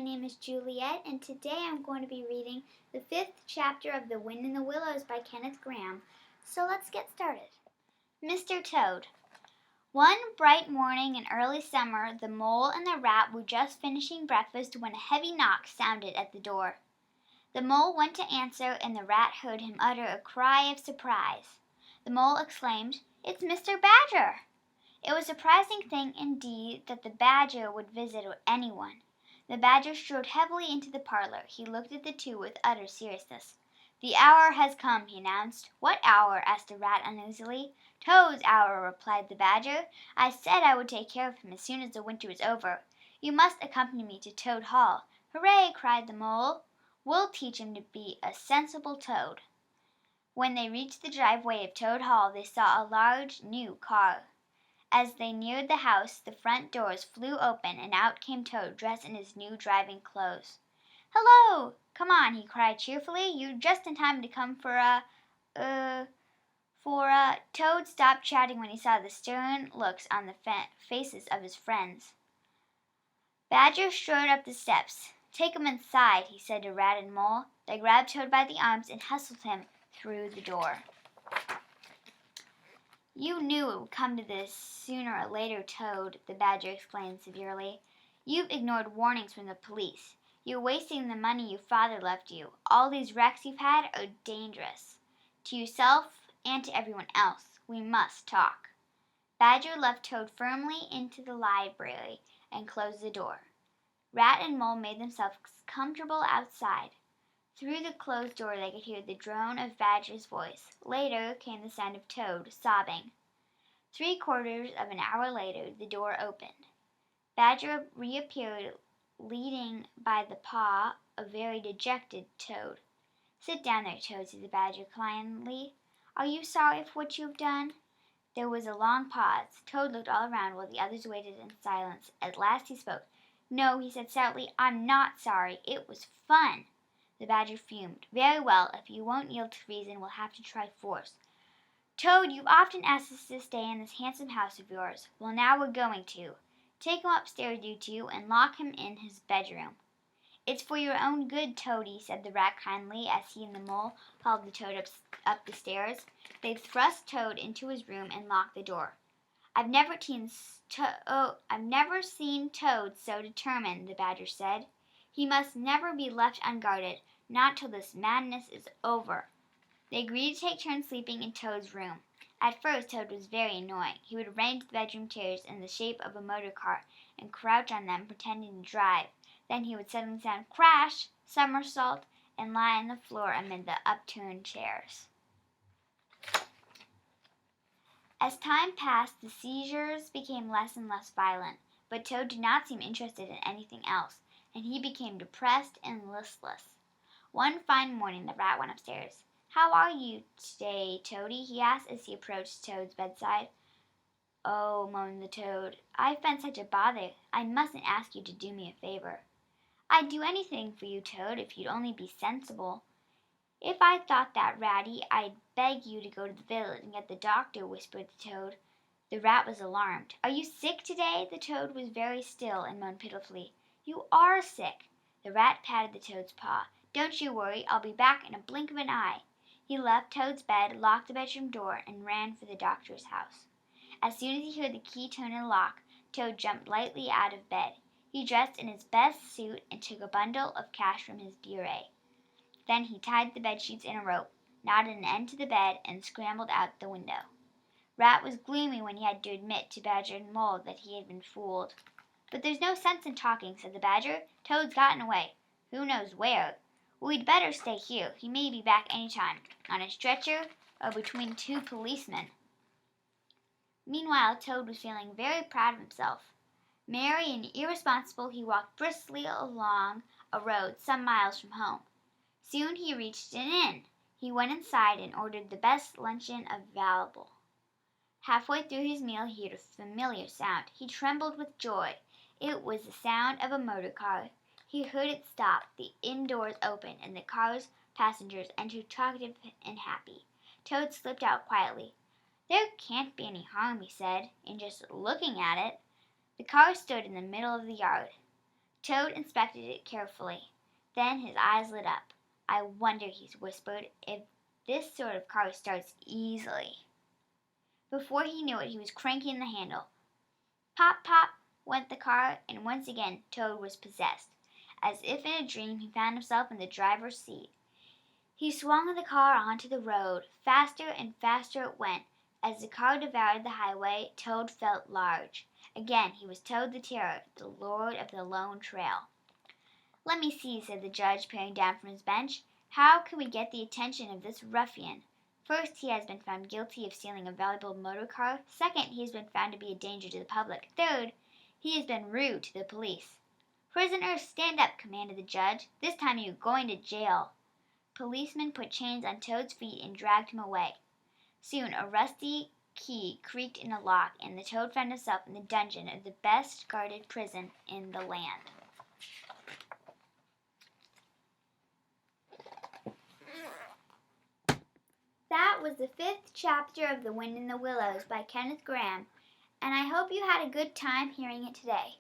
name is Juliet, and today I'm going to be reading the 5th chapter of The Wind in the Willows by Kenneth Grahme. So let's get started. Mr. Toad. One bright morning in early summer, the mole and the rat were just finishing breakfast when a heavy knock sounded at the door. The mole went to answer, and the rat heard him utter a cry of surprise. The mole exclaimed, "It's Mr. Badger!" It was a surprising thing indeed that the badger would visit anyone. The badger strode heavily into the parlor. He looked at the two with utter seriousness. "The hour has come," he announced. "What hour?" asked the rat uneasily. "Toad's hour," replied the badger. "I said I would take care of him as soon as the winter is over. You must accompany me to Toad Hall." "Hooray!" cried the mole. "We'll teach him to be a sensible toad." When they reached the driveway of Toad Hall, they saw a large, new car. As they neared the house, the front doors flew open, and out came Toad, dressed in his new driving clothes. "Hello! Come on," he cried cheerfully. "You're just in time to come for Toad stopped chatting when he saw the stern looks on the faces of his friends. Badger strode up the steps. "Take him inside," he said to Rat and Mole. They grabbed Toad by the arms and hustled him through the door. "You knew it would come to this sooner or later, Toad," the badger exclaimed severely. "You've ignored warnings from the police. You're wasting the money your father left you. All these wrecks you've had are dangerous to yourself and to everyone else. We must talk." Badger left Toad firmly into the library and closed the door. Rat and Mole made themselves comfortable outside. Through the closed door they could hear the drone of Badger's voice. Later came the sound of Toad sobbing. 3/4 of an hour later the door opened. Badger reappeared, leading by the paw a very dejected Toad. "Sit down there, Toad," said the badger kindly. "Are you sorry for what you have done?" There was a long pause. Toad looked all around while the others waited in silence. At last he spoke. "No," he said stoutly, "I'm not sorry. It was fun." The badger fumed. "Very well, if you won't yield to reason, we'll have to try force. Toad, you've often asked us to stay in this handsome house of yours. Well, now we're going to. Take him upstairs, you two, and lock him in his bedroom." "It's for your own good, Toady," said the rat kindly, as he and the mole hauled the Toad up the stairs. They thrust Toad into his room and locked the door. I've never seen Toad so determined," the badger said. "He must never be left unguarded, not till this madness is over." They agreed to take turns sleeping in Toad's room. At first Toad was very annoying. He would arrange the bedroom chairs in the shape of a motor car and crouch on them, pretending to drive. Then he would suddenly sound crash, somersault, and lie on the floor amid the upturned chairs. As time passed, the seizures became less and less violent, but Toad did not seem interested in anything else, and he became depressed and listless. One fine morning the rat went upstairs. "How are you today, Toady?" he asked as he approached Toad's bedside. "Oh," moaned the Toad, "I've been such a bother. I mustn't ask you to do me a favor." "I'd do anything for you, Toad, if you'd only be sensible." "If I thought that ratty, I'd beg you to go to the village and get the doctor," whispered the Toad. The rat was alarmed. "Are you sick today?" The Toad was very still and moaned pitifully. "You are sick." The rat patted the Toad's paw. "Don't you worry, I'll be back in a blink of an eye." He left Toad's bed, locked the bedroom door, and ran for the doctor's house. As soon as he heard the key turn in the lock, Toad jumped lightly out of bed. He dressed in his best suit and took a bundle of cash from his bureau. Then he tied the bedsheets in a rope, knotted an end to the bed, and scrambled out the window. Rat was gloomy when he had to admit to Badger and Mole that he had been fooled. "But there's no sense in talking," said the Badger. "Toad's gotten away. Who knows where? We'd better stay here. He may be back any time, on a stretcher or between two policemen." Meanwhile, Toad was feeling very proud of himself. Merry and irresponsible, he walked briskly along a road some miles from home. Soon he reached an inn. He went inside and ordered the best luncheon available. Halfway through his meal he heard a familiar sound. He trembled with joy. It was the sound of a motor car. He heard it stop, the inn doors open, and the car's passengers entered talkative and happy. Toad slipped out quietly. "There can't be any harm," he said, "in just looking at it." The car stood in the middle of the yard. Toad inspected it carefully. Then his eyes lit up. I wonder, he whispered, if this sort of car starts easily. Before he knew it, he was cranking the handle. Pop, pop, went the car, and once again Toad was possessed. As if in a dream, he found himself in the driver's seat. He swung the car onto the road. Faster and faster it went. As the car devoured the highway, Toad felt large. Again he was Toad the Terror, the lord of the lone trail. "Let me see," said the judge, peering down from his bench. "How can we get the attention of this ruffian? First, he has been found guilty of stealing a valuable motor car. Second, he has been found to be a danger to the public. Third, he has been rude to the police." "Prisoner, stand up," commanded the judge. "This time you are going to jail." Policemen put chains on Toad's feet and dragged him away. Soon a rusty key creaked in a lock, and the Toad found himself in the dungeon of the best guarded prison in the land. That was the 5th chapter of The Wind in the Willows by Kenneth Grahme, and I hope you had a good time hearing it today.